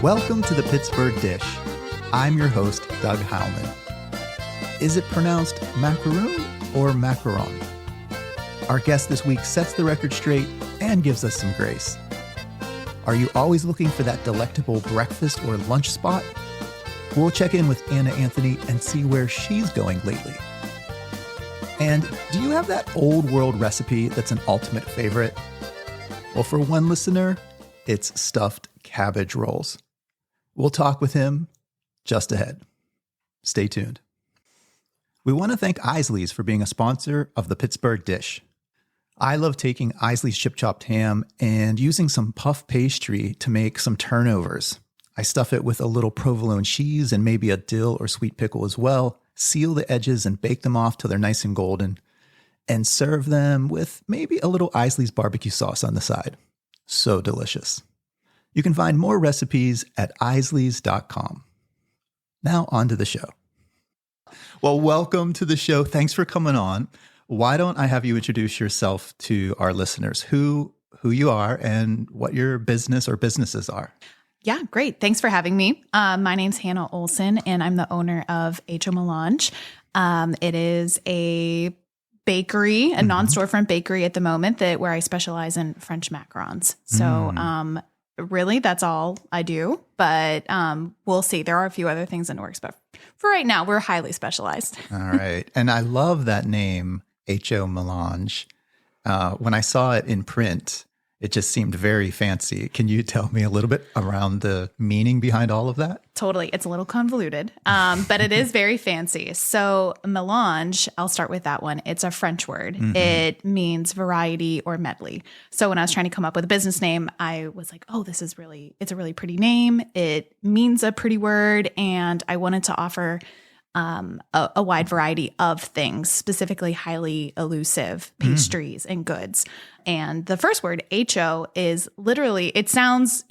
Welcome to the Pittsburgh Dish. I'm your host, Doug Howman. Is it pronounced macaroon or macaron? Our guest this week sets the record straight and gives us some grace. Are you always looking for that delectable breakfast or lunch spot? We'll check in with Anna Anthony and see where she's going lately. And do you have that old world recipe that's an ultimate favorite? Well, for one listener, it's stuffed cabbage rolls. We'll talk with him just ahead. Stay tuned. We want to thank Isley's for being a sponsor of the Pittsburgh Dish. I love taking Isley's chip chopped ham and using some puff pastry to make some turnovers. I stuff it with a little provolone cheese and maybe a dill or sweet pickle as well, seal the edges and bake them off till they're nice and golden, and serve them with maybe a little Isley's barbecue sauce on the side. So delicious. You can find more recipes at isleys.com. Now on to the show. Well, welcome to the show. Thanks for coming on. Why don't I have you introduce yourself to our listeners, who you are and what your business or businesses are? Yeah, great. Thanks for having me. My name's Hannah Olsen, and I'm the owner of Aycho Melange. It is a bakery, a non-storefront bakery at the moment where I specialize in French macarons. So really, that's all I do. But we'll see. There are a few other things in the works, but for right now, we're highly specialized. All right. And I love that name, Aycho Melange. When I saw it in print, it just seemed very fancy. Can you tell me a little bit around the meaning behind all of that? Totally. It's a little convoluted, but it is very fancy. So melange, I'll start with that one. It's a French word. It means variety or medley. So when I was trying to come up with a business name, I was like, oh, it's a really pretty name. It means a pretty word. And I wanted to offer a wide variety of things, specifically highly elusive pastries and goods. And the first word, Aycho, is literally, it sounds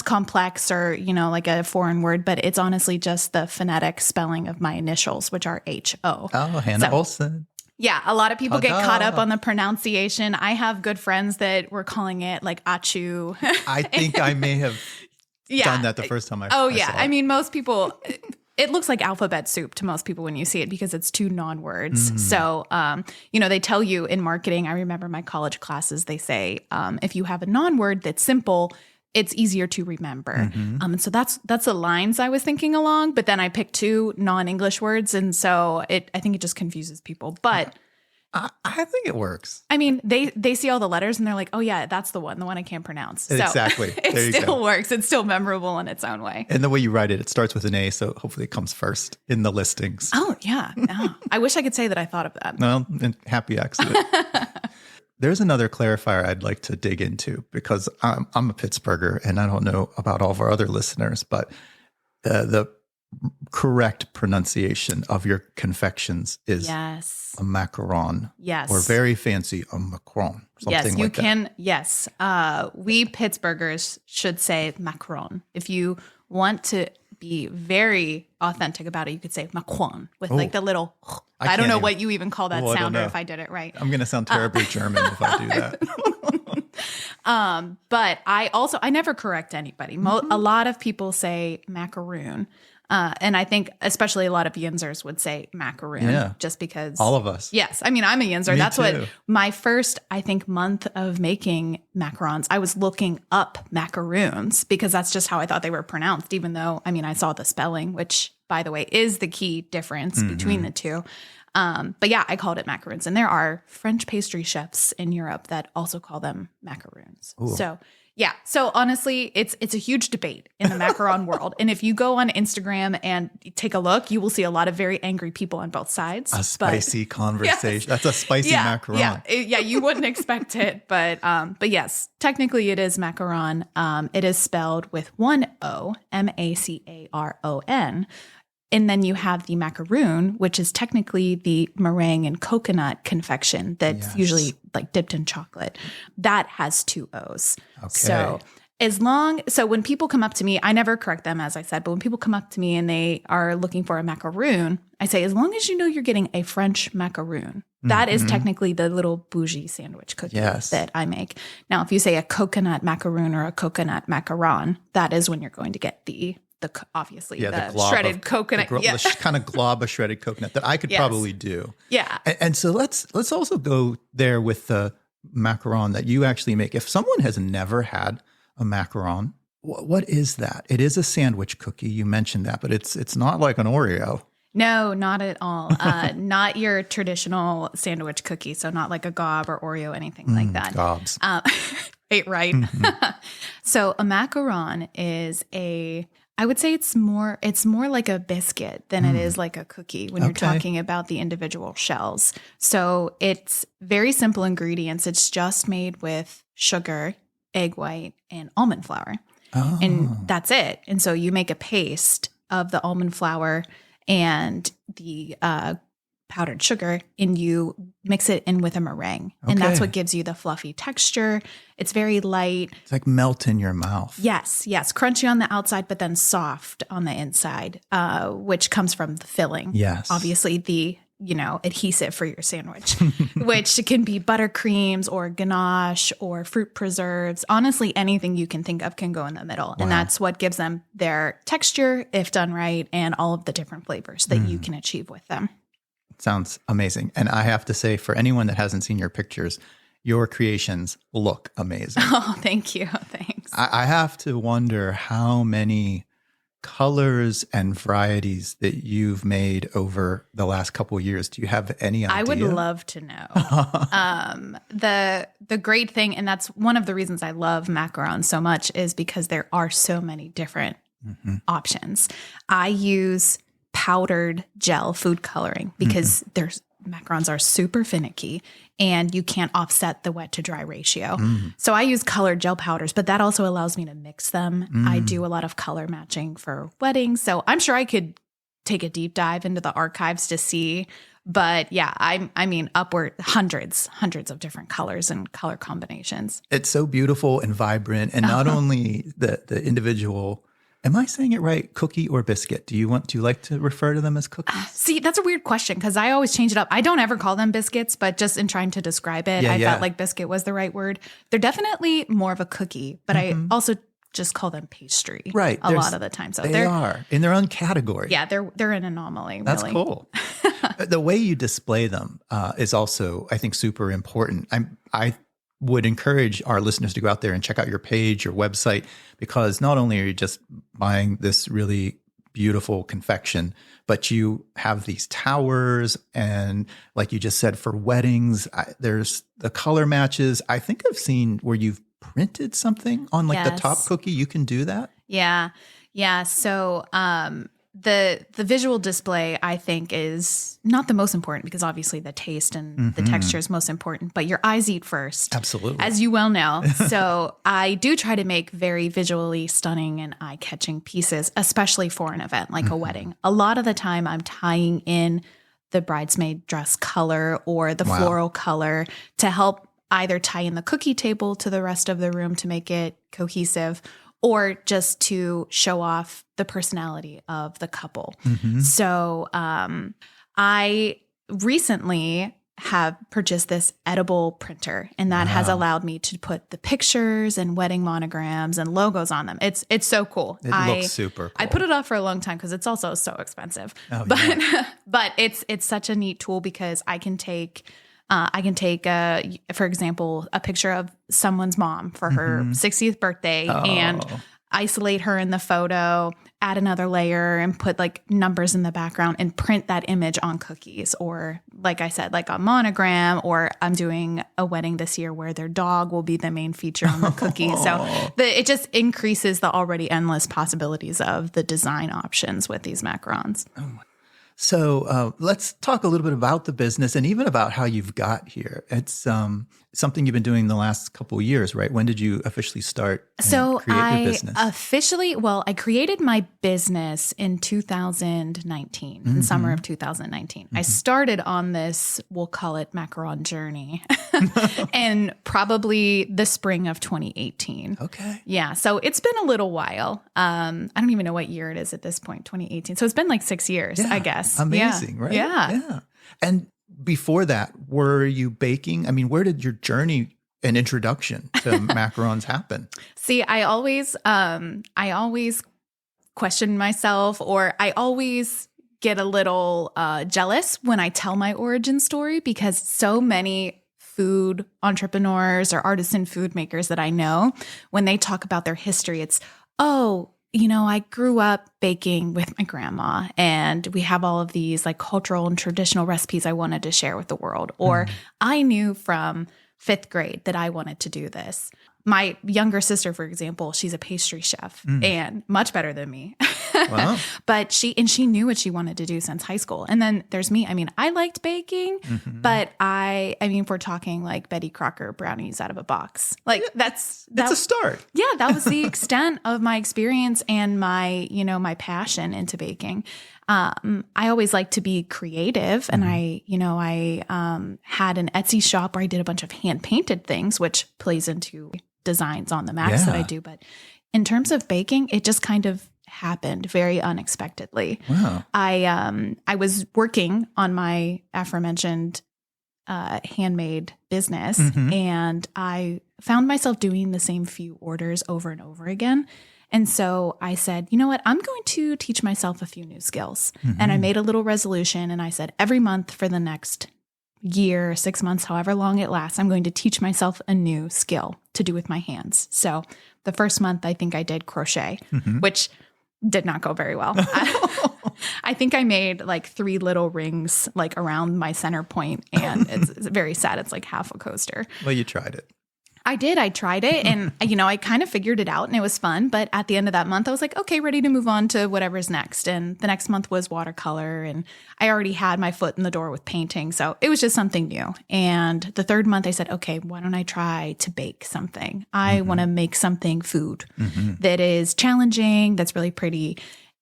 complex or, like a foreign word, but it's honestly just the phonetic spelling of my initials, which are H-O. Oh, Hannah Olsen. Yeah, a lot of people get caught up on the pronunciation. I have good friends that were calling it like Achu. I think I may have done that the first time I saw it. I mean, most people... It looks like alphabet soup to most people when you see it because it's two non-words. So, they tell you in marketing, I remember my college classes, they say, if you have a non-word that's simple, it's easier to remember. And so that's the lines I was thinking along, but then I picked two non-English words. And so I think it just confuses people, but I think it works. I mean, they see all the letters and they're like, oh yeah, that's the one I can't pronounce. So exactly. It still works. It's still memorable in its own way. And the way you write it, it starts with an A, so hopefully it comes first in the listings. Oh, yeah. No. I wish I could say that I thought of that. Well, happy accident. There's another clarifier I'd like to dig into because I'm a Pittsburgher and I don't know about all of our other listeners, but the correct pronunciation of your confections is a macaron. Yes. Or very fancy, a macaron. Yes, you can. Yes. We Pittsburghers should say macaron. If you want to be very authentic about it, you could say macaron with like the little, I don't know what you even call that sound or if I did it right. I'm going to sound terribly German if I do that. But I never correct anybody. A lot of people say macaroon. And I think especially a lot of Yinzers would say macaroon just because. All of us. Yes. I mean, I'm a Yinzer. That's too. what my first, I think, month of making macarons, I was looking up macaroons because that's just how I thought they were pronounced, even though, I mean, I saw the spelling, which, by the way, is the key difference between the two. But yeah, I called it macaroons. And there are French pastry chefs in Europe that also call them macaroons. Ooh. So honestly, it's a huge debate in the macaron world. And if you go on Instagram and take a look, you will see a lot of very angry people on both sides. A spicy conversation. Yes. That's a spicy macaron. Yeah, you wouldn't expect it. But yes, technically it is macaron. It is spelled with one O, Macaron. And then you have the macaroon, which is technically the meringue and coconut confection that's usually like dipped in chocolate. That has two O's. Okay. So So when people come up to me, I never correct them, as I said, but when people come up to me and they are looking for a macaroon, I say, as long as you know you're getting a French macaroon, that is technically the little bougie sandwich cookie that I make. Now, if you say a coconut macaroon or a coconut macaron, that is when you're going to get the obviously the shredded coconut. The kind of glob of shredded coconut that I could probably do. Yeah. And so let's also go there with the macaron that you actually make. If someone has never had a macaron, what is that? It is a sandwich cookie. You mentioned that, but it's not like an Oreo. No, not at all. Not your traditional sandwich cookie. So not like a gob or Oreo, anything like that. Gobs. Right. So a macaron is I would say it's more like a biscuit than it is like a cookie when you're talking about the individual shells. So it's very simple ingredients. It's just made with sugar, egg white, and almond flour. Oh. And that's it. And so you make a paste of the almond flour and the powdered sugar, and you mix it in with a meringue. Okay. And that's what gives you the fluffy texture. It's very light. It's like melt in your mouth. Yes. Crunchy on the outside, but then soft on the inside, which comes from the filling. Yes. Obviously, the adhesive for your sandwich, which can be buttercreams or ganache or fruit preserves. Honestly, anything you can think of can go in the middle. Wow. And that's what gives them their texture, if done right, and all of the different flavors that you can achieve with them. Sounds amazing. And I have to say, for anyone that hasn't seen your pictures, your creations look amazing. Oh, thank you. Thanks. I have to wonder how many colors and varieties that you've made over the last couple of years. Do you have any idea? I would love to know. The great thing, and that's one of the reasons I love macarons so much, is because there are so many different options. I use powdered gel food coloring because macarons are super finicky and you can't offset the wet to dry ratio. So I use colored gel powders, but that also allows me to mix them. I do a lot of color matching for weddings. So I'm sure I could take a deep dive into the archives to see. But yeah, I mean, upward hundreds of different colors and color combinations. It's so beautiful and vibrant. And not only the individual, am I saying it right? Cookie or biscuit? Do you like to refer to them as cookies? See, that's a weird question because I always change it up. I don't ever call them biscuits, but just in trying to describe it, I felt like biscuit was the right word. They're definitely more of a cookie, but I also just call them pastry. Right. A lot of the time. So they are in their own category. Yeah, they're an anomaly. That's really cool. The way you display them is also, I think, super important. I would encourage our listeners to go out there and check out your page, your website, because not only are you just buying this really beautiful confection, but you have these towers. And like you just said, for weddings, there's the color matches. I think I've seen where you've printed something on the top cookie. You can do that. Yeah. So, the visual display, I think, is not the most important because obviously the taste and the texture is most important, but your eyes eat first. Absolutely. As you well know. So I do try to make very visually stunning and eye-catching pieces, especially for an event like a wedding. A lot of the time I'm tying in the bridesmaid dress color or the floral color to help either tie in the cookie table to the rest of the room to make it cohesive, or just to show off the personality of the couple. So I recently have purchased this edible printer, and that has allowed me to put the pictures and wedding monograms and logos on them. It's so cool. It looks super cool. I put it off for a long time because it's also so expensive. Oh, but it's such a neat tool because I can take, for example, a picture of someone's mom for her 60th birthday and isolate her in the photo, add another layer and put like numbers in the background and print that image on cookies. Or like I said, like a monogram, or I'm doing a wedding this year where their dog will be the main feature on the cookie. So it just increases the already endless possibilities of the design options with these macarons. So let's talk a little bit about the business and even about how you've got here. It's something you've been doing the last couple of years, right? When did you officially start and create your business? I created my business in 2019, in summer of 2019. I started on this, we'll call it Macaron journey, in probably the spring of 2018. Okay. Yeah. So it's been a little while. I don't even know what year it is at this point, 2018. So it's been like 6 years, I guess. Amazing, right? Yeah. And before that, were you baking? I mean, where did your journey and introduction to macarons happen? See, I always question myself, or I always get a little jealous when I tell my origin story, because so many food entrepreneurs or artisan food makers that I know, when they talk about their history, it's, I grew up baking with my grandma and we have all of these like cultural and traditional recipes I wanted to share with the world. Or I knew from 5th grade that I wanted to do this. My younger sister, for example, she's a pastry chef and much better than me. Wow. But she knew what she wanted to do since high school. And then there's me. I mean, I liked baking, but I mean, if we're talking like Betty Crocker brownies out of a box, like that's a start. Yeah, that was the extent of my experience and my passion into baking. I always liked to be creative, and I had an Etsy shop where I did a bunch of hand painted things, which plays into designs on the Macs that I do. But in terms of baking, it just kind of happened very unexpectedly. Wow. I was working on my aforementioned handmade business, and I found myself doing the same few orders over and over again. And so I said, you know what, I'm going to teach myself a few new skills. And I made a little resolution, and I said, every month for the next year, 6 months, however long it lasts, I'm going to teach myself a new skill to do with my hands. So the first month, I think I did crochet, which did not go very well. I think I made like 3 little rings like around my center point, and it's very sad. It's like half a coaster. Well, you tried it. I did. I tried it, and I kind of figured it out, and it was fun. But at the end of that month, I was like, okay, ready to move on to whatever's next. And the next month was watercolor, and I already had my foot in the door with painting. So it was just something new. And the 3rd month I said, okay, why don't I try to bake something? I want to make something food that is challenging, that's really pretty.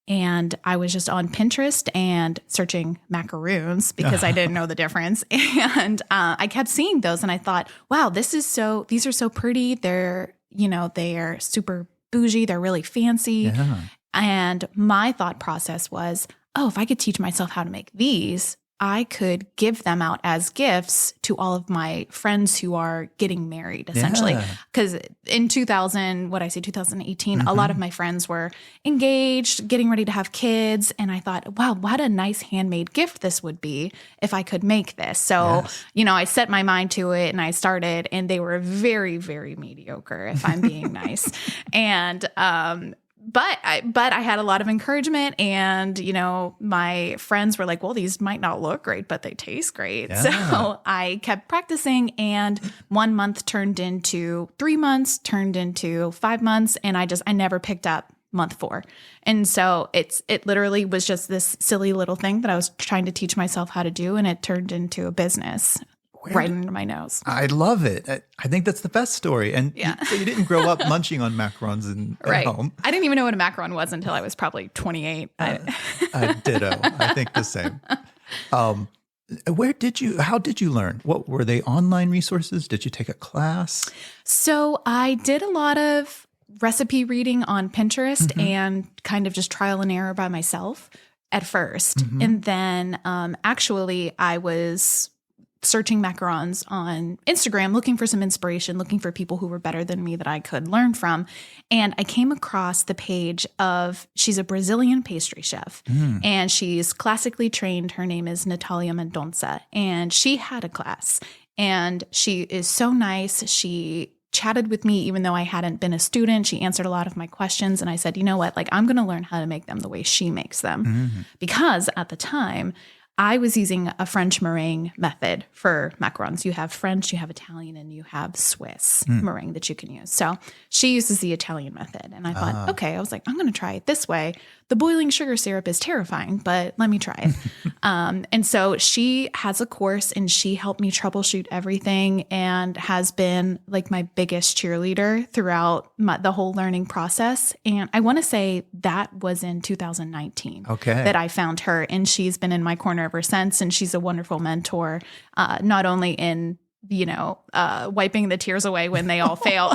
And I was just on Pinterest and searching macaroons because I didn't know the difference. And I kept seeing those, and I thought, wow, these are so pretty. They're, they are super bougie. They're really fancy. Yeah. And my thought process was, if I could teach myself how to make these, I could give them out as gifts to all of my friends who are getting married, essentially. Because in 2018, a lot of my friends were engaged, getting ready to have kids. And I thought, wow, what a nice handmade gift this would be if I could make this. So, I set my mind to it and I started, and they were very, very mediocre, if I'm being nice. And, But I had a lot of encouragement, and, my friends were like, well, these might not look great, but they taste great. Yeah. So I kept practicing, and 1 month turned into 3 months, turned into 5 months. And I never picked up month 4. And so it literally was just this silly little thing that I was trying to teach myself how to do. And it turned into a business. Right under my nose. I love it. I think that's the best story. And so you didn't grow up munching on macarons at home. I didn't even know what a macaron was until I was probably 28. Ditto. I think the same. How did you learn? What were they, online resources? Did you take a class? So I did a lot of recipe reading on Pinterest and kind of just trial and error by myself at first. And then actually I was searching macarons on Instagram, looking for some inspiration, looking for people who were better than me that I could learn from. And I came across the page she's a Brazilian pastry chef, and she's classically trained. Her name is Natalia Mendonça, and she had a class, and she is so nice. She chatted with me even though I hadn't been a student. She answered a lot of my questions, and I said, you know what, I'm going to learn how to make them the way she makes them. Because at the time, I was using a French meringue method for macarons. You have French, you have Italian, and you have Swiss meringue that you can use. So she uses the Italian method. And I thought, okay, I was like, I'm going to try it this way. The boiling sugar syrup is terrifying, but let me try it. And so she has a course and she helped me troubleshoot everything and has been like my biggest cheerleader throughout the whole learning process. And I want to say that was in 2019 that I found her, and she's been in my corner ever since. And she's a wonderful mentor, not only in, wiping the tears away when they all fail,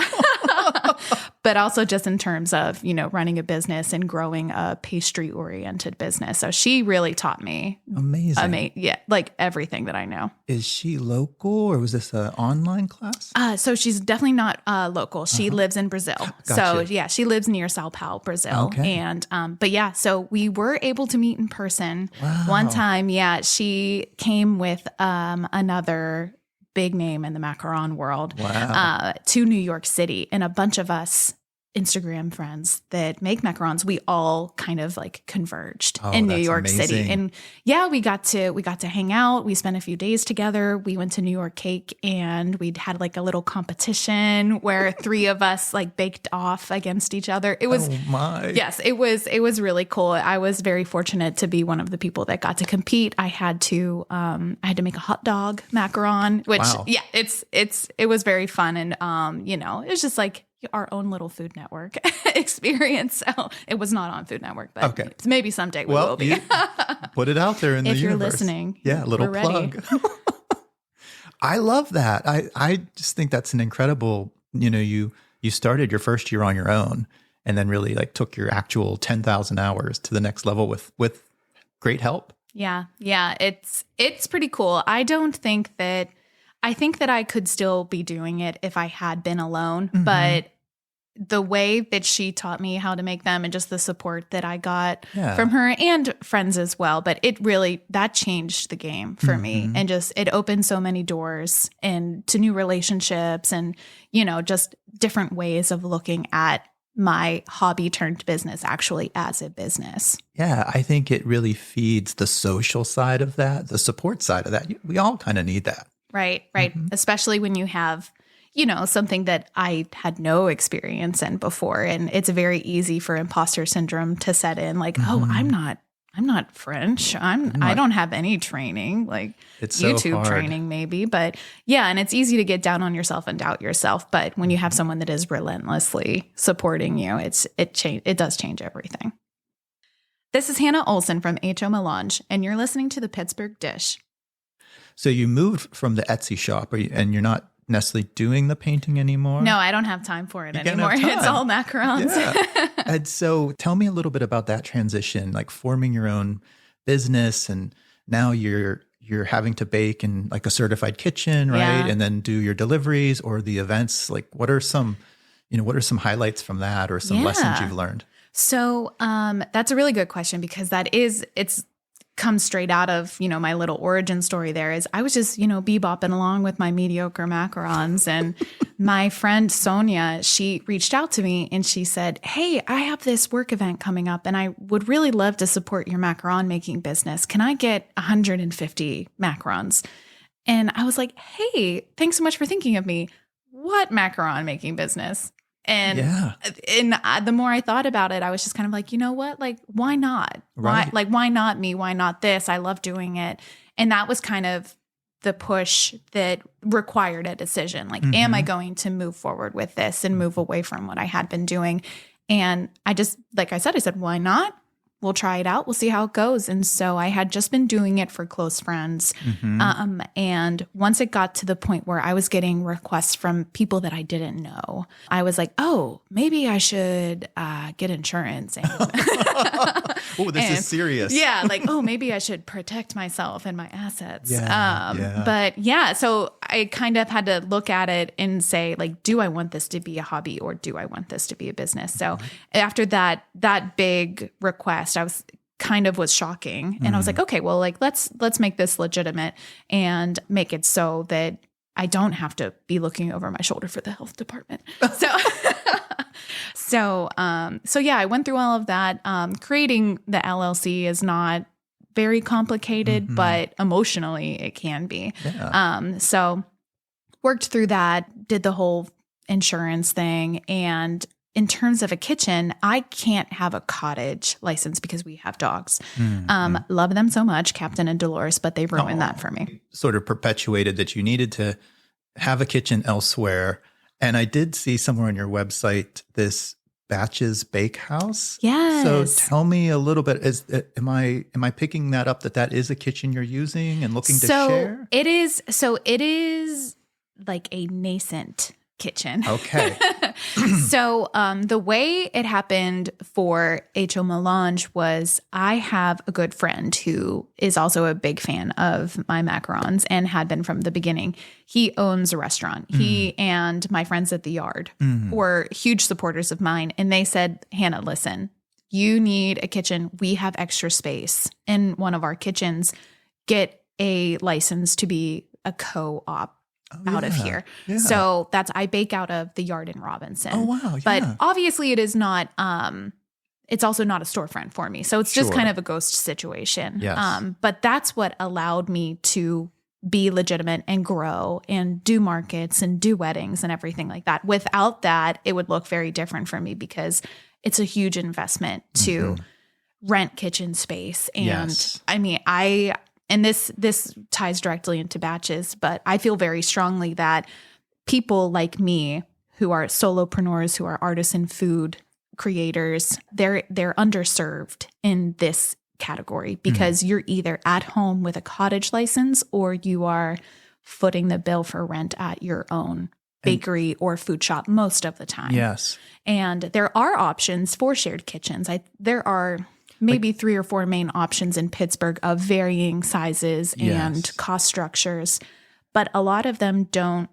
but also just in terms of, running a business and growing a pastry oriented business. So she really taught me. Amazing. Yeah. Like everything that I know. Is she local or was this an online class? So she's definitely not local. She lives in Brazil. Gotcha. So yeah, she lives near Sao Paulo, Brazil. Okay. And, but yeah, so we were able to meet in person one time. Yeah. She came with another big name in the macaron world to New York City, and a bunch of us Instagram friends that make macarons, we all kind of like converged in New York City. And yeah, we got to hang out. We spent a few days together. We went to New York Cake and we'd had like a little competition where three of us like baked off against each other. It was, yes, it was really cool. I was very fortunate to be one of the people that got to compete. I had to make a hot dog macaron, which it was very fun. And, it was just like our own little Food Network experience. So it was not on Food Network, but maybe someday we will be. Put it out there in the universe. If you're listening. Yeah, a little plug. I love that. I just think that's an incredible, you started your first year on your own and then really like took your actual 10,000 hours to the next level with great help. Yeah. Yeah. It's pretty cool. I think that I could still be doing it if I had been alone, but the way that she taught me how to make them and just the support that I got from her and friends as well. But that changed the game for me, and just, it opened so many doors and to new relationships and, just different ways of looking at my hobby turned business actually as a business. Yeah. I think it really feeds the social side of that, the support side of that. We all kind of need that. Right. Especially when you have, something that I had no experience in before. And it's very easy for imposter syndrome to set in, like, oh, I'm not French. I don't have any training, like it's so YouTube hard. training maybe. But yeah, and it's easy to get down on yourself and doubt yourself. But when you have someone that is relentlessly supporting you, it does change everything. This is Hannah Olsen from Aycho Melange, and you're listening to the Pittsburgh Dish. So you moved from the Etsy shop, and you're not necessarily doing the painting anymore? No, I don't have time for it anymore. It's all macarons. Yeah. And so tell me a little bit about that transition, like forming your own business, and now you're having to bake in like a certified kitchen, right? Yeah. And then do your deliveries or the events. Like what are some highlights from that, or some lessons you've learned? So that's a really good question, because it's comes straight out of, my little origin story there. Is I was just, bebopping along with my mediocre macarons, and my friend Sonia, she reached out to me and she said, hey, I have this work event coming up and I would really love to support your macaron making business. Can I get 150 macarons? And I was like, hey, thanks so much for thinking of me. What macaron making business? And the more I thought about it, I was just kind of like, you know what? Like, why not? Right. Why not me? Why not this? I love doing it. And that was kind of the push that required a decision. Like, am I going to move forward with this and move away from what I had been doing? And I just, like I said, why not? We'll try it out. We'll see how it goes. And so I had just been doing it for close friends. And once it got to the point where I was getting requests from people that I didn't know, I was like, oh, maybe I should get insurance. Oh, this is serious. Yeah. Like, oh, maybe I should protect myself and my assets. Yeah. But yeah, so I kind of had to look at it and say, like, do I want this to be a hobby or do I want this to be a business? So after that big request, I was shocking. And I was like, okay, well, like, let's make this legitimate and make it so that I don't have to be looking over my shoulder for the health department. So yeah, I went through all of that. Creating the LLC is not very complicated, but emotionally it can be. Yeah. So worked through that, did the whole insurance thing. And in terms of a kitchen, I can't have a cottage license because we have dogs. Love them so much, Captain and Dolores, but they ruined that for me. Sort of perpetuated that you needed to have a kitchen elsewhere. And I did see somewhere on your website this Batches Bakehouse. Yes. So tell me a little bit. Am I picking that up that is a kitchen you're using and looking to share? It is. So it is like a nascent kitchen. Okay. So the way it happened for Aycho Melange was I have a good friend who is also a big fan of my macarons and had been from the beginning. He owns a restaurant. He and my friends at the Yard were huge supporters of mine. And they said, Hannah, listen, you need a kitchen. We have extra space in one of our kitchens. Get a license to be a co-op out of here. Yeah. So I bake out of the Yard in Robinson. Oh, wow. Yeah. But obviously it is not, it's also not a storefront for me. So it's just kind of a ghost situation. Yes. But that's what allowed me to be legitimate and grow and do markets and do weddings and everything like that. Without that, it would look very different for me because it's a huge investment to rent kitchen space. And I mean, and this ties directly into batches, but I feel very strongly that people like me who are solopreneurs, who are artisan food creators, they're underserved in this category because you're either at home with a cottage license or you are footing the bill for rent at your own bakery or food shop most of the time. Yes. And there are options for shared kitchens. There are maybe 3 or 4 main options in Pittsburgh of varying sizes and cost structures, but a lot of them don't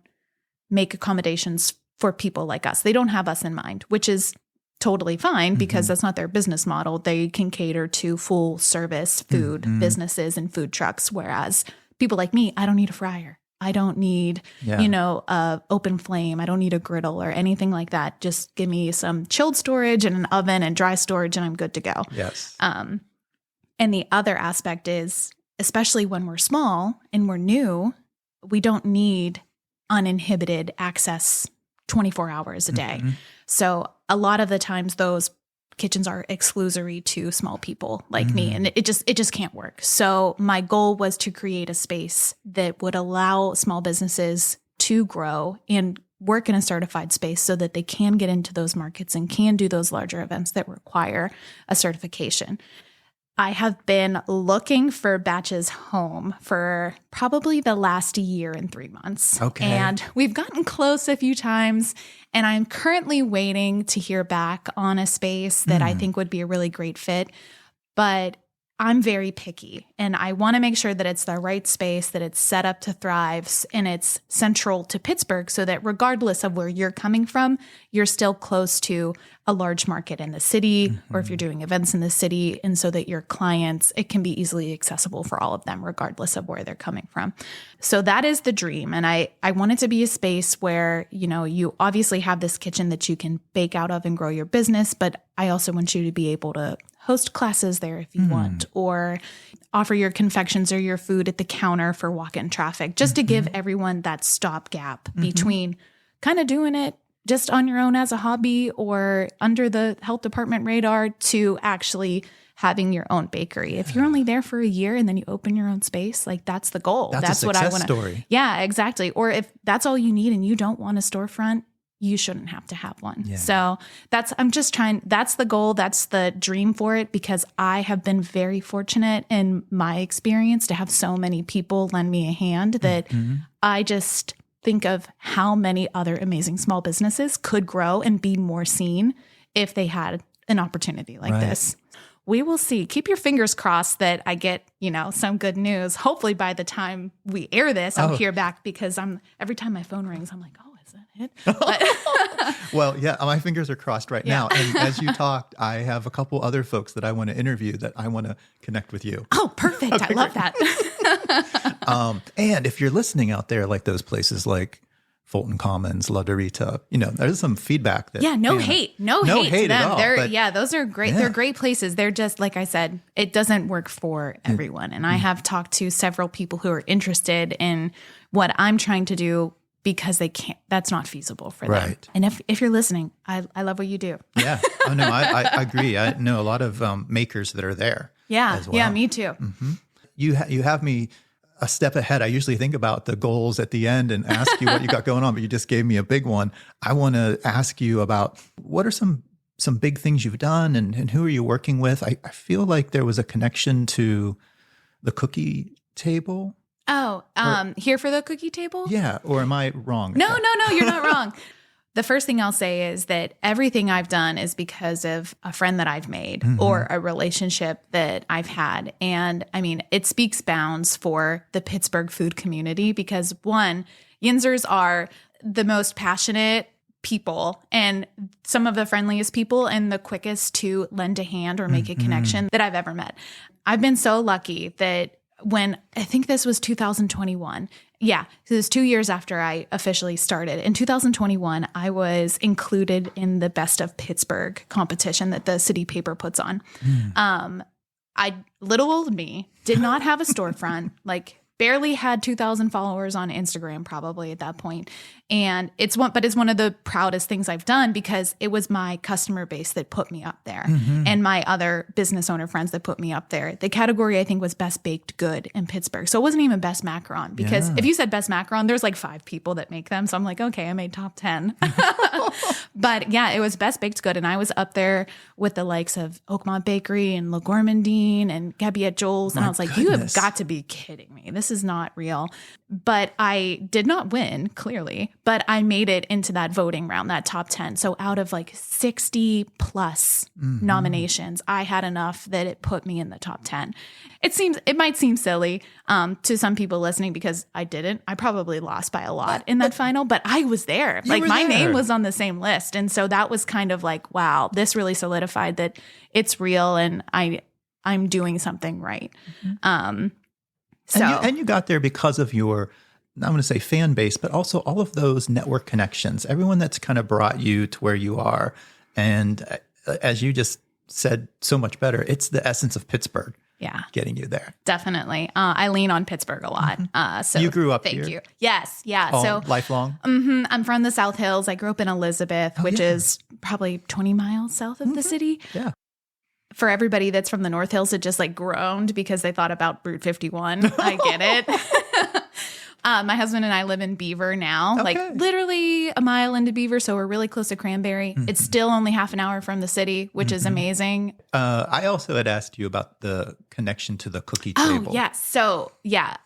make accommodations for people like us. They don't have us in mind, which is totally fine because that's not their business model. They can cater to full service food businesses and food trucks, whereas people like me, I don't need a fryer. I don't need, a open flame. I don't need a griddle or anything like that. Just give me some chilled storage and an oven and dry storage and I'm good to go. Yes. And the other aspect is, especially when we're small and we're new, we don't need uninhibited access 24 hours a day. So a lot of the times those kitchens are exclusory to small people like me, and it just can't work. So my goal was to create a space that would allow small businesses to grow and work in a certified space so that they can get into those markets and can do those larger events that require a certification. I have been looking for Batches home for probably the last year and 3 months. Okay. And we've gotten close a few times, and I'm currently waiting to hear back on a space that I think would be a really great fit. But I'm very picky, and I want to make sure that it's the right space, that it's set up to thrive, and it's central to Pittsburgh so that regardless of where you're coming from, you're still close to a large market in the city, or if you're doing events in the city, and so that your clients, it can be easily accessible for all of them, regardless of where they're coming from. So that is the dream. And I want it to be a space where, you obviously have this kitchen that you can bake out of and grow your business, but I also want you to be able to host classes there if you want, or offer your confections or your food at the counter for walk-in traffic, just to give everyone that stopgap between kind of doing it just on your own as a hobby or under the health department radar to actually having your own bakery. If you're only there for a year and then you open your own space, like that's the goal. That's what I want to. Story. Yeah, exactly. Or if that's all you need and you don't want a storefront, you shouldn't have to have one. Yeah. So that's the goal. That's the dream for it, because I have been very fortunate in my experience to have so many people lend me a hand that I just think of how many other amazing small businesses could grow and be more seen if they had an opportunity like this. We will see. Keep your fingers crossed that I get, some good news. Hopefully by the time we air this, I'll hear back, because every time my phone rings, I'm like, oh, is that it? Well, yeah, my fingers are crossed right now. And as you talked, I have a couple other folks that I want to interview that I want to connect with you. Oh, perfect. Okay, I love that. And if you're listening out there, like those places like Fulton Commons, La Dorita. There's some feedback that no hate to them. At all, those are great. They're great places. They're just, like I said, it doesn't work for everyone. And I have talked to several people who are interested in what I'm trying to do because they can't, that's not feasible for them. Right. And if you're listening, I love what you do. Yeah. Oh no, I agree. I know a lot of makers that are there. Yeah. As well. Yeah, me too. Mm-hmm. You have me a step ahead. I usually think about the goals at the end and ask you what you got going on, but you just gave me a big one. I want to ask you about what are some big things you've done and who are you working with? I feel like there was a connection to the cookie table. Oh, here for the cookie table? Yeah. Or am I wrong? No, you're not wrong. The first thing I'll say is that everything I've done is because of a friend that I've made or a relationship that I've had. And I mean, it speaks bounds for the Pittsburgh food community because one, Yinzers are the most passionate people and some of the friendliest people and the quickest to lend a hand or make a connection that I've ever met. I've been so lucky that when I think this was 2021. Yeah, it was 2 years after I officially started. In 2021, I was included in the Best of Pittsburgh competition that the city paper puts on. Little old me, did not have a storefront, barely had 2,000 followers on Instagram probably at that point. And it's one of the proudest things I've done because it was my customer base that put me up there and my other business owner friends that put me up there. The category I think was best baked good in Pittsburgh. So it wasn't even best macaron because if you said best macaron, there's 5 people that make them. So I'm like, okay, I made top 10. But yeah, it was best baked good. And I was up there with the likes of Oakmont Bakery and Le Gourmandine and Gabby at Joel's. And I was like, you have got to be kidding me. This is not real. But I did not win, clearly, but I made it into that voting round, that top 10. So out of 60 plus nominations, I had enough that it put me in the top 10. It might seem silly to some people listening because I didn't. I probably lost by a lot in that final, but I was there. My name was on the same list. And so that was kind of wow, this really solidified that it's real and I'm doing something right. And you got there because of your, I'm going to say fan base, but also all of those network connections, everyone that's kind of brought you to where you are. And as you just said so much better, it's the essence of Pittsburgh. Yeah. Getting you there. Definitely. I lean on Pittsburgh a lot. So you grew up here? Thank you. Yes. Yeah. All lifelong? I'm from the South Hills. I grew up in Elizabeth, which is probably 20 miles south of the city. Yeah. For everybody that's from the North Hills, it just groaned because they thought about Route 51. I get it. My husband and I live in Beaver now, literally a mile into Beaver. So we're really close to Cranberry. It's still only half an hour from the city, which is amazing. I also had asked you about the connection to the cookie table. Oh, yes. So yeah,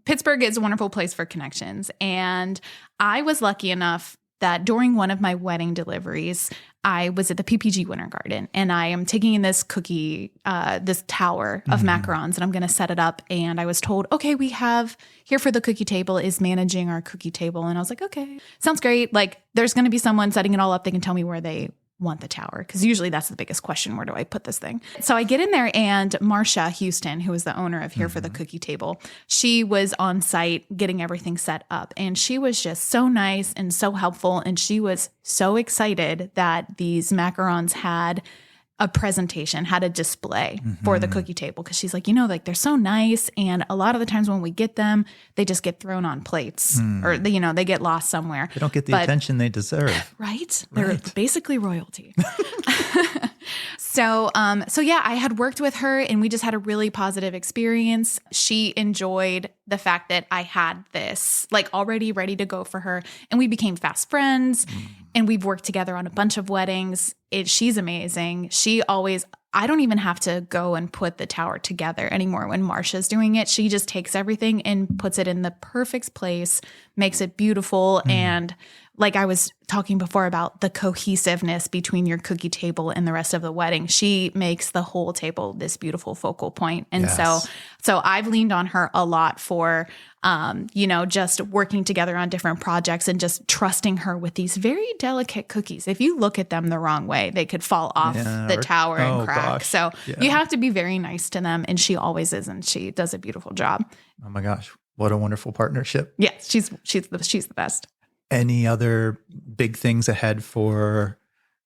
Pittsburgh is a wonderful place for connections. And I was lucky enough that during one of my wedding deliveries, I was at the PPG Winter Garden and I am taking in this cookie, this tower of macarons and I'm going to set it up. And I was told, okay, we have here for the cookie table is managing our cookie table. And I was like, okay, sounds great. There's going to be someone setting it all up. They can tell me where they want the tower. Cause usually that's the biggest question. Where do I put this thing? So I get in there and Marsha Houston, who is the owner of Here for the Cookie Table, she was on site getting everything set up and she was just so nice and so helpful. And she was so excited that these macarons had a presentation, had a display for the cookie table. Cause she's like, they're so nice. And a lot of the times when we get them, they just get thrown on plates or, they get lost somewhere. They don't get the attention they deserve. Right? They're basically royalty. So yeah, I had worked with her and we just had a really positive experience. She enjoyed the fact that I had this already ready to go for her and we became fast friends and we've worked together on a bunch of weddings. She's amazing. I don't even have to go and put the tower together anymore when Marsha's doing it. She just takes everything and puts it in the perfect place, makes it beautiful. And I was talking before about the cohesiveness between your cookie table and the rest of the wedding, she makes the whole table this beautiful focal point. And so I've leaned on her a lot for, just working together on different projects and just trusting her with these very delicate cookies. If you look at them the wrong way, they could fall off the tower and crack. Gosh. So you have to be very nice to them. And she always is. And she does a beautiful job. Oh my gosh. What a wonderful partnership. Yes. She's the best. Any other big things ahead for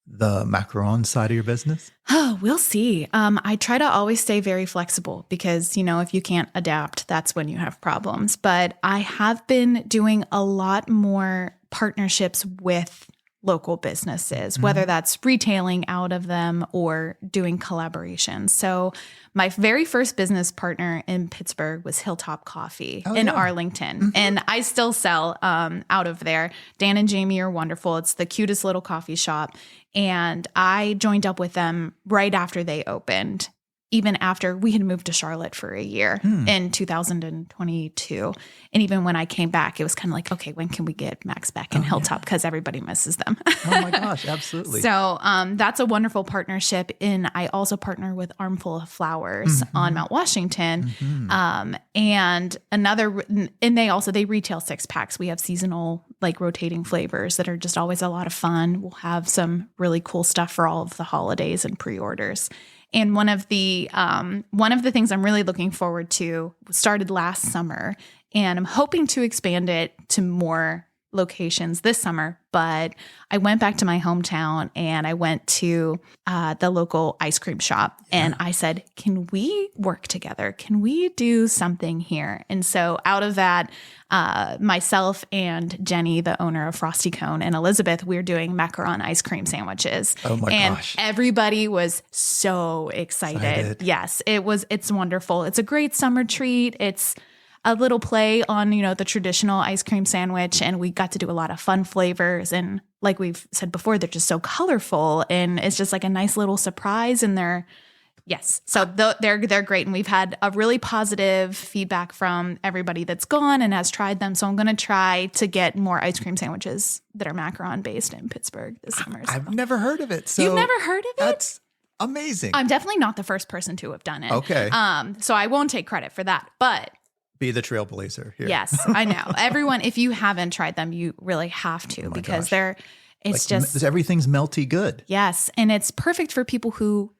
the macaron side of your business? Oh, we'll see. I try to always stay very flexible because, if you can't adapt, that's when you have problems. But I have been doing a lot more partnerships with local businesses, whether that's retailing out of them or doing collaborations. So my very first business partner in Pittsburgh was Hilltop Coffee in Arlington. And I still sell out of there. Dan and Jamie are wonderful. It's the cutest little coffee shop. And I joined up with them right after they opened, even after we had moved to Charlotte for a year in 2022. And even when I came back, it was kind of like, okay, when can we get Max back in Hilltop? Because everybody misses them. Oh my gosh, absolutely. So that's a wonderful partnership. And I also partner with Armful of Flowers on Mount Washington. And they retail 6-packs. We have seasonal, like rotating flavors that are just always a lot of fun. We'll have some really cool stuff for all of the holidays and pre-orders. And one of the things I'm really looking forward to started last summer, and I'm hoping to expand it to more locations this summer. But I went back to my hometown and I went to the local ice cream shop and I said, can we work together? Can we do something here? And so out of that, myself and Jenny, the owner of Frosty Cone, and Elizabeth, we're doing macaron ice cream sandwiches. Oh my gosh. Everybody was so excited. Yes, it's wonderful. It's a great summer treat. It's a little play on, the traditional ice cream sandwich. And we got to do a lot of fun flavors. And like we've said before, they're just so colorful and it's just like a nice little surprise. And they're great. And we've had a really positive feedback from everybody that's gone and has tried them. So I'm going to try to get more ice cream sandwiches that are macaron based in Pittsburgh this summer. I've never heard of it. So you've never heard of it? That's amazing. I'm definitely not the first person to have done it. Okay. So I won't take credit for that, but be the trailblazer here. Yes, I know. Everyone, if you haven't tried them, you really have to because everything's melty good. Yes, and it's perfect for people who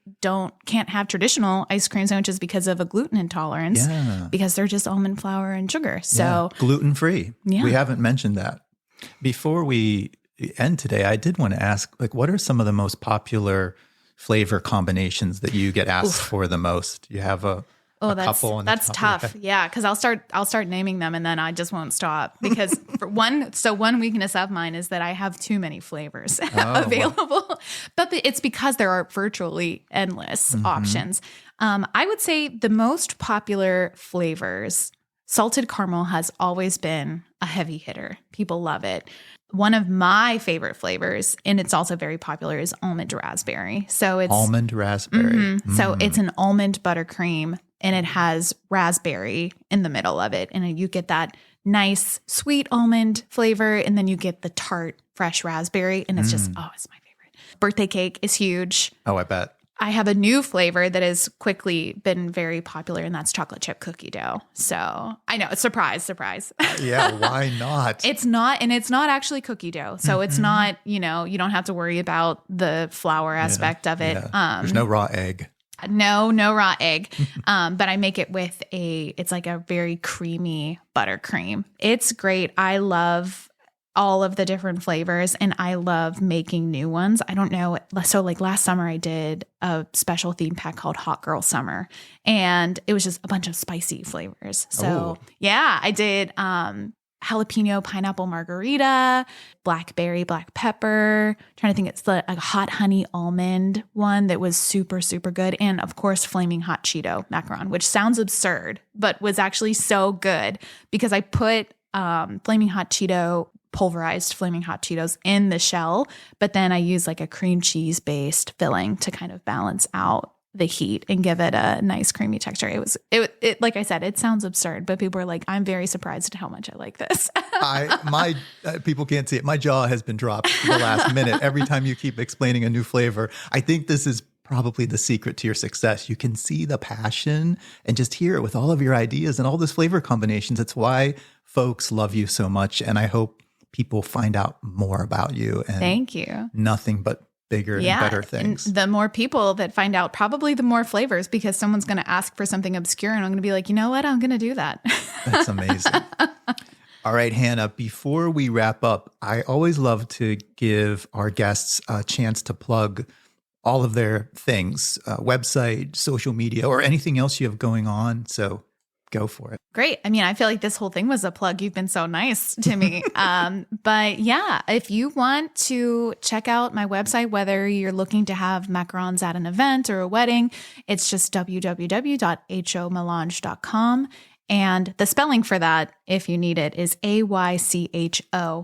can't have traditional ice cream sandwiches because of a gluten intolerance. Yeah. Because they're just almond flour and sugar. So gluten-free. Yeah. We haven't mentioned that. Before we end today, I did want to ask, what are some of the most popular flavor combinations that you get asked for the most? You have a that's tough. Yeah, because I'll start naming them and then I just won't stop because one weakness of mine is that I have too many flavors available. Wow. But it's because there are virtually endless options. I would say the most popular flavors, salted caramel has always been a heavy hitter. People love it. One of my favorite flavors, and it's also very popular, is almond raspberry. So it's almond raspberry. So it's an almond buttercream. And it has raspberry in the middle of it. And you get that nice sweet almond flavor. And then you get the tart fresh raspberry. And it's just, it's my favorite. Birthday cake is huge. Oh, I bet. I have a new flavor that has quickly been very popular, and that's chocolate chip cookie dough. So I know, it's surprise. Yeah, why not? It's not actually cookie dough. So it's not, you don't have to worry about the flour aspect of it. Yeah. There's no raw egg. No raw egg. But I make it with it's like a very creamy buttercream. It's great. I love all of the different flavors and I love making new ones. I don't know. So like last summer I did a special theme pack called Hot Girl Summer and it was just a bunch of spicy flavors. So I did, jalapeno pineapple margarita, blackberry black pepper. Trying to think, it's a hot honey almond one that was super, super good. And of course, flaming hot Cheeto macaron, which sounds absurd, but was actually so good because I put pulverized flaming hot Cheetos in the shell, but then I use like a cream cheese based filling to kind of balance out the heat and give it a nice creamy texture. It like I said, it sounds absurd, but people are like, I'm very surprised at how much I like this. People can't see it. My jaw has been dropped for the last minute. Every time you keep explaining a new flavor, I think this is probably the secret to your success. You can see the passion and just hear it with all of your ideas and all those flavor combinations. It's why folks love you so much. And I hope people find out more about you. And thank you. Nothing but bigger and better things. And the more people that find out, probably the more flavors, because someone's going to ask for something obscure and I'm going to be like, you know what? I'm going to do that. That's amazing. All right, Hannah, before we wrap up, I always love to give our guests a chance to plug all of their things, website, social media, or anything else you have going on. So go for it. Great. I mean, I feel like this whole thing was a plug. You've been so nice to me. But yeah, if you want to check out my website, whether you're looking to have macarons at an event or a wedding, it's just www.aychomelange.com. And the spelling for that, if you need it, is AYCHOMELANGE.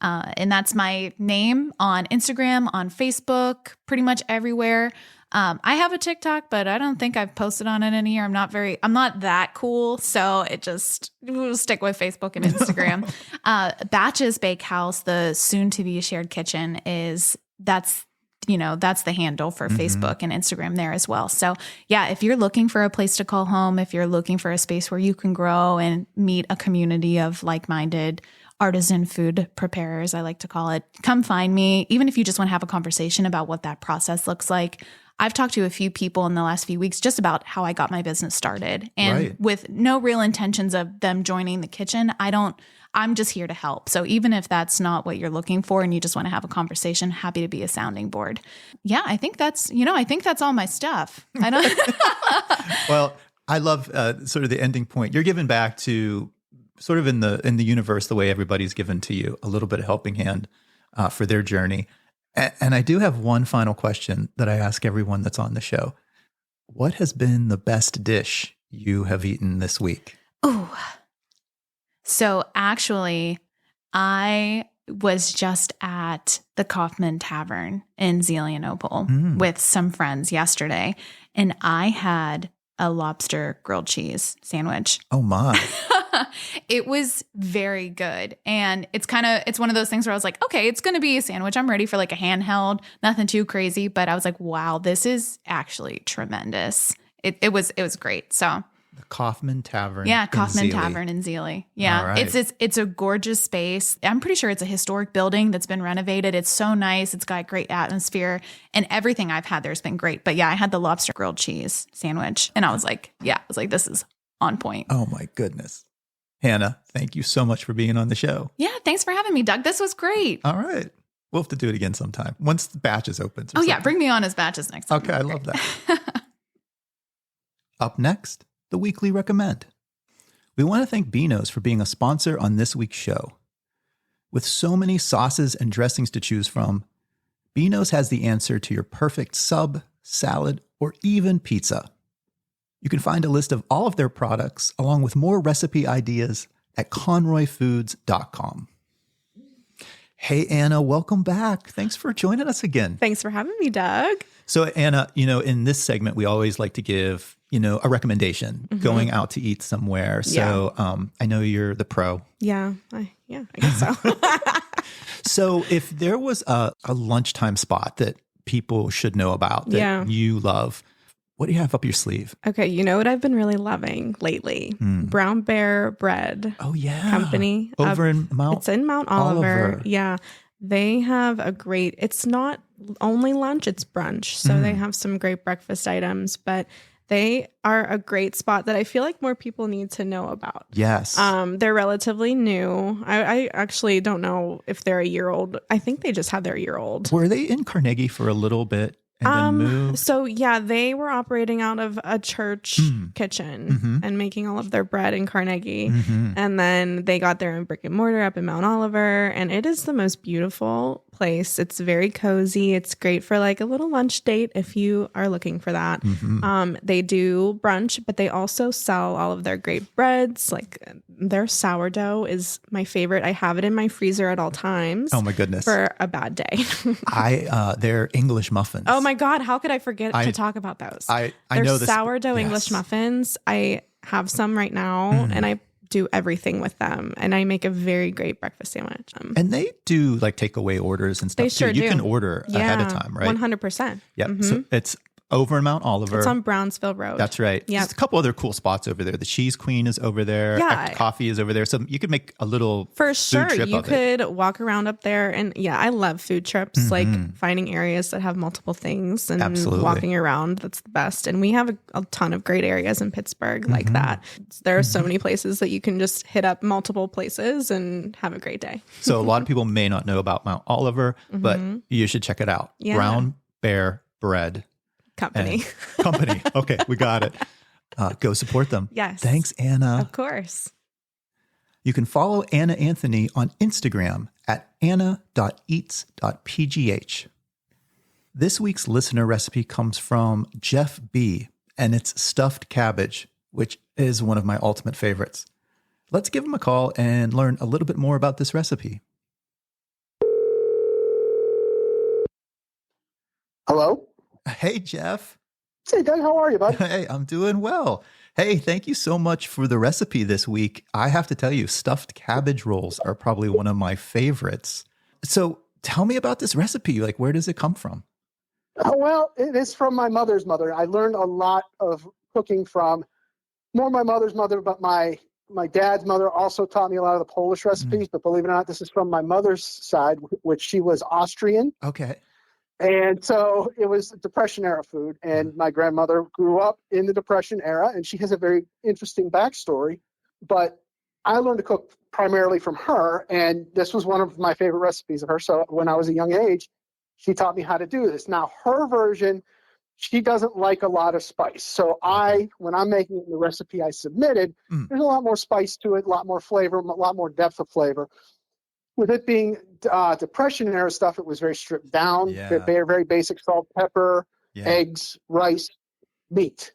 And that's my name on Instagram, on Facebook, pretty much everywhere. I have a TikTok, but I don't think I've posted on it in a year. I'm not that cool. So we'll stick with Facebook and Instagram. Batches Bakehouse, the soon to be shared kitchen that's the handle for Facebook and Instagram there as well. So yeah, if you're looking for a place to call home, if you're looking for a space where you can grow and meet a community of like-minded artisan food preparers, I like to call it, come find me. Even if you just want to have a conversation about what that process looks like. I've talked to a few people in the last few weeks just about how I got my business started, and with no real intentions of them joining the kitchen. I'm just here to help. So even if that's not what you're looking for and you just want to have a conversation, happy to be a sounding board. Yeah, I think that's all my stuff. I don't. Well, I love sort of the ending point. You're giving back to sort of in the universe the way everybody's given to you a little bit of helping hand for their journey. And I do have one final question that I ask everyone that's on the show. What has been the best dish you have eaten this week? Oh, so actually, I was just at the Kaufman Tavern in Zelienople with some friends yesterday, and I had a lobster grilled cheese sandwich. Oh my. It was very good. And it's one of those things where I was like, okay, it's going to be a sandwich. I'm ready for like a handheld, nothing too crazy. But I was like, wow, this is actually tremendous. It was great. So the Kaufman Tavern. Yeah, Kaufman Tavern in Zealy. Yeah, right. It's a gorgeous space. I'm pretty sure it's a historic building that's been renovated. It's so nice. It's got great atmosphere, and everything I've had there's been great. But yeah, I had the lobster grilled cheese sandwich, and I was like, this is on point. Oh my goodness. Hannah, thank you so much for being on the show. Yeah, thanks for having me, Doug. This was great. All right. We'll have to do it again sometime once the batches opens. Yeah, bring me on as batches next time. Okay, I love that. Up next, the weekly recommend. We want to thank Beano's for being a sponsor on this week's show. With so many sauces and dressings to choose from, Beano's has the answer to your perfect sub, salad, or even pizza. You can find a list of all of their products along with more recipe ideas at conroyfoods.com. Hey, Anna, welcome back. Thanks for joining us again. Thanks for having me, Doug. So, Anna, in this segment, we always like to give, a recommendation going out to eat somewhere. So I know you're the pro. Yeah, I guess so. So if there was a lunchtime spot that people should know about that you love, what do you have up your sleeve? Okay, you know what I've been really loving lately? Brown Bear Bread. Oh, yeah. Company. Over in Mount It's in Mount Oliver. Yeah. They have it's not only lunch, it's brunch. So they have some great breakfast items, but they are a great spot that I feel like more people need to know about. Yes. They're relatively new. I actually don't know if they're a year old. I think they just had their year old. Were they in Carnegie for a little bit and then moved? So yeah, they were operating out of a church kitchen and making all of their bread in Carnegie. And then they got their own brick and mortar up in Mount Oliver. And it is the most beautiful place. It's very cozy. It's great for like a little lunch date if you are looking for that. They do brunch, but they also sell all of their great breads. Like their sourdough is my favorite. I have it in my freezer at all times. Oh my goodness. For a bad day. Their English muffins. Oh my God. How could I forget to talk about those? I know this. Sourdough English muffins. I have some right now and I do everything with them, and I make a very great breakfast sandwich. And they do like takeaway orders and stuff. They sure too. do. You can order ahead of time, right? 100%. Yeah. So it's over in Mount Oliver. It's on Brownsville Road. That's right. Yeah. There's a couple other cool spots over there. The Cheese Queen is over there. Yeah. Coffee is over there. So you could make a little For food sure. trip You of could walk around up there. And yeah, I love food trips, like finding areas that have multiple things and Absolutely. walking around. That's the best. And we have a ton of great areas in Pittsburgh like that. There are so many places that you can just hit up multiple places and have a great day. So a lot of people may not know about Mount Oliver, but you should check it out. Yeah. Brown Bear Bread Company. Company. Okay, we got it. Go support them. Yes. Thanks, Anna. Of course. You can follow Anna Anthony on Instagram at anna.eats.pgh. This week's listener recipe comes from Jeff B., and it's stuffed cabbage, which is one of my ultimate favorites. Let's give him a call and learn a little bit more about this recipe. Hello? Hey, Jeff. Hey, Doug, how are you, bud? Hey, I'm doing well. Hey, thank you so much for the recipe this week. I have to tell you, stuffed cabbage rolls are probably one of my favorites. So tell me about this recipe. Like, where does it come from? Well, it is from my mother's mother. I learned a lot of cooking from more my mother's mother, but my dad's mother also taught me a lot of the Polish recipes. But believe it or not, this is from my mother's side, which she was Austrian. Okay. And so it was Depression era food. And my grandmother grew up in the Depression era, and she has a very interesting backstory. But I learned to cook primarily from her, and this was one of my favorite recipes of her. So when I was a young age, she taught me how to do this. Now, her version, she doesn't like a lot of spice. So when I'm making the recipe I submitted, there's a lot more spice to it, a lot more flavor, a lot more depth of flavor. With it being Depression era stuff, it was very stripped down, very, very basic salt, pepper, eggs, rice, meat.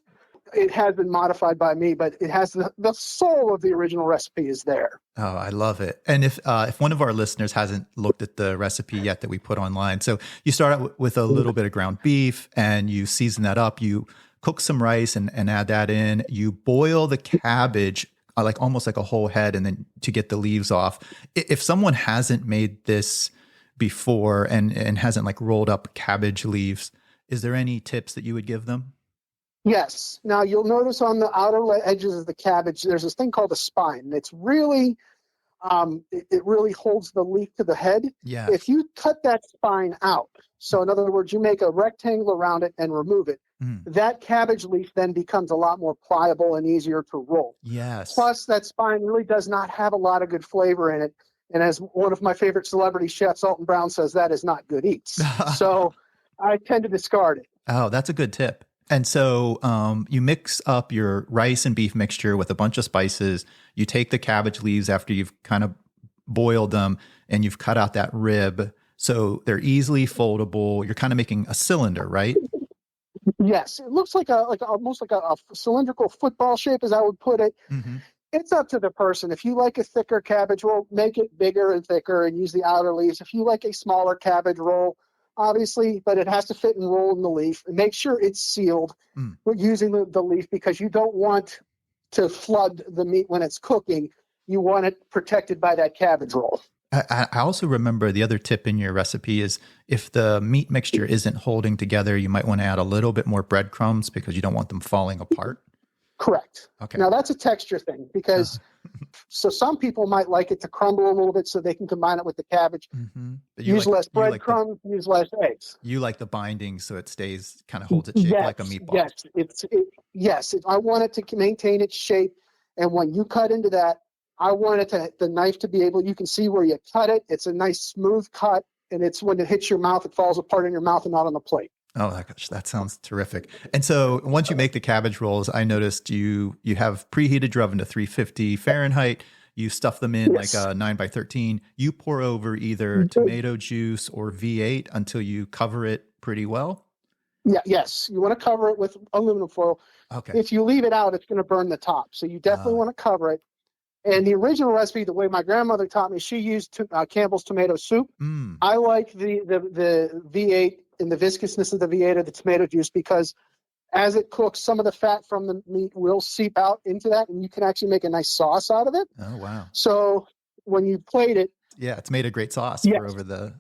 It has been modified by me, but it has the soul of the original recipe is there. Oh, I love it. And if one of our listeners hasn't looked at the recipe yet that we put online, so you start out with a little bit of ground beef and you season that up. You cook some rice and add that in. You boil the cabbage like almost like a whole head, and then to get the leaves off. If someone hasn't made this before and hasn't like rolled up cabbage leaves, is there any tips that you would give them? Yes. Now you'll notice on the outer edges of the cabbage, there's this thing called a spine. And it's really, it really holds the leaf to the head. Yeah. If you cut that spine out, so in other words, you make a rectangle around it and remove it, that cabbage leaf then becomes a lot more pliable and easier to roll. Yes. Plus, that spine really does not have a lot of good flavor in it. And as one of my favorite celebrity chefs, Alton Brown, says, that is not good eats. So I tend to discard it. Oh, that's a good tip. And so you mix up your rice and beef mixture with a bunch of spices. You take the cabbage leaves after you've kind of boiled them and you've cut out that rib. So they're easily foldable. You're kind of making a cylinder, right? Yes. It looks like almost like a cylindrical football shape, as I would put it. It's up to the person. If you like a thicker cabbage roll, make it bigger and thicker and use the outer leaves. If you like a smaller cabbage roll, obviously, but it has to fit and roll in the leaf. And make sure it's sealed using the leaf, because you don't want to flood the meat when it's cooking. You want it protected by that cabbage roll. I also remember the other tip in your recipe is if the meat mixture isn't holding together, you might want to add a little bit more breadcrumbs because you don't want them falling apart. Correct. Okay. Now that's a texture thing, because so some people might like it to crumble a little bit so they can combine it with the cabbage. But use less breadcrumbs, use less eggs. You like the binding so it stays, kind of holds its shape like a meatball. Yes. I want it to maintain its shape. And when you cut into that, I want the knife to be able, you can see where you cut it. It's a nice smooth cut. And it's when it hits your mouth, it falls apart in your mouth and not on the plate. Oh my gosh, that sounds terrific. And so once you make the cabbage rolls, I noticed you have preheated your oven to 350 Fahrenheit. You stuff them in like a 9x13. You pour over either tomato juice or V8 until you cover it pretty well. Yeah. Yes. You want to cover it with aluminum foil. Okay. If you leave it out, it's going to burn the top. So you definitely want to cover it. And the original recipe, the way my grandmother taught me, she used Campbell's tomato soup. I like the V8 and the viscousness of the V8 or the tomato juice, because as it cooks, some of the fat from the meat will seep out into that, and you can actually make a nice sauce out of it. Oh, wow. So when you plate it. Yeah, it's made a great sauce for over the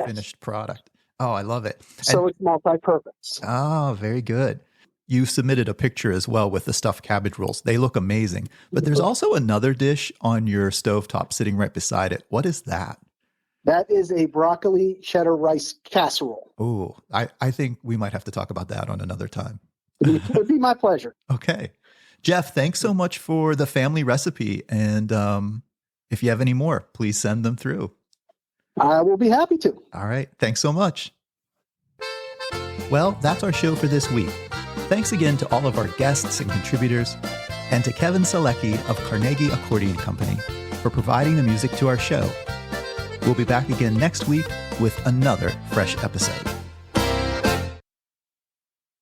finished product. Oh, I love it. So it's multi-purpose. Oh, very good. You submitted a picture as well with the stuffed cabbage rolls. They look amazing. But there's also another dish on your stovetop sitting right beside it. What is that? That is a broccoli cheddar rice casserole. Oh, I think we might have to talk about that on another time. It would be my pleasure. Okay. Jeff, thanks so much for the family recipe. And if you have any more, please send them through. I will be happy to. All right. Thanks so much. Well, that's our show for this week. Thanks again to all of our guests and contributors, and to Kevin Selecki of Carnegie Accordion Company for providing the music to our show. We'll be back again next week with another fresh episode.